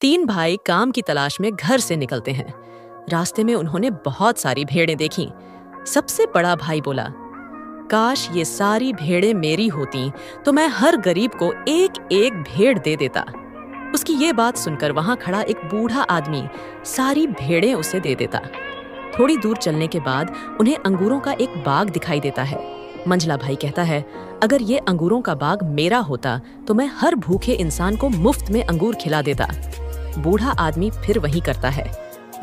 तीन भाई काम की तलाश में घर से निकलते हैं। रास्ते में उन्होंने बहुत सारी भेड़ें देखीं। सबसे बड़ा भाई बोला, काश ये सारी भेड़ें मेरी होतीं तो मैं हर गरीब को एक एक भेड़ दे देता। उसकी ये बात सुनकर वहां खड़ा एक बूढ़ा आदमी सारी भेड़ें उसे दे देता। थोड़ी दूर चलने के बाद उन्हें अंगूरों का एक बाग दिखाई देता है। मंझला भाई कहता है, अगर ये अंगूरों का बाग मेरा होता तो मैं हर भूखे इंसान को मुफ्त में अंगूर खिला देता। बूढ़ा आदमी फिर वही करता है,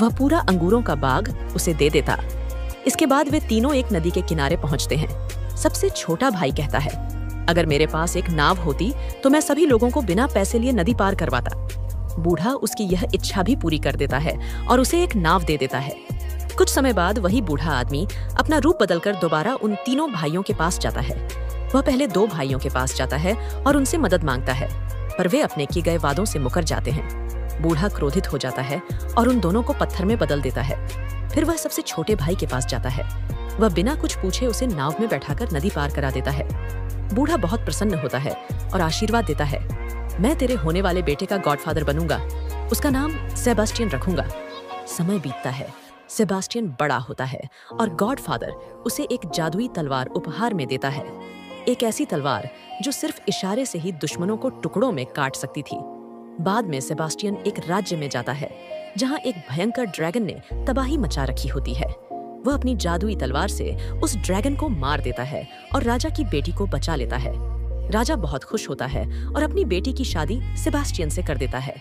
वह पूरा अंगूरों का बाग उसे दे देता। इसके बाद वे तीनों एक नदी के किनारे पहुंचते हैं। सबसे छोटा भाई कहता है, अगर मेरे पास एक नाव होती तो मैं सभी लोगों को बिना पैसे लिए नदी पार करवाता। बूढ़ा उसकी यह इच्छा भी पूरी कर देता है और उसे एक नाव दे देता है। कुछ समय बाद वही बूढ़ा आदमी अपना रूप बदलकर दोबारा उन तीनों भाइयों के पास जाता है। वह पहले दो भाइयों के पास जाता है और उनसे मदद मांगता है, पर वे अपने किए गए वादों से मुकर जाते हैं। बूढ़ा क्रोधित हो जाता है और उन दोनों को पत्थर में बदल देता है। फिर वह सबसे छोटे भाई के पास जाता है। वह बिना कुछ पूछे उसे नाव में बैठाकर नदी पार करा देता है। बूढ़ा बहुत प्रसन्न होता है और आशीर्वाद देता है, मैं तेरे होने वाले बेटे का गॉडफादर बनूंगा, उसका नाम सेबास्टियन रखूंगा। समय बीतता है, सेबास्टियन बड़ा होता है और गॉडफादर उसे एक जादुई तलवार उपहार में देता है। एक ऐसी तलवार जो सिर्फ इशारे से ही दुश्मनों को टुकड़ों में काट सकती थी। बाद में सेबास्टियन एक राज्य में जाता है जहां एक भयंकर ड्रैगन ने तबाही मचा रखी होती है। वह अपनी जादुई तलवार से उस ड्रैगन को मार देता है और राजा की बेटी को बचा लेता है। राजा बहुत खुश होता है और अपनी बेटी की शादी सेबास्टियन से कर देता है।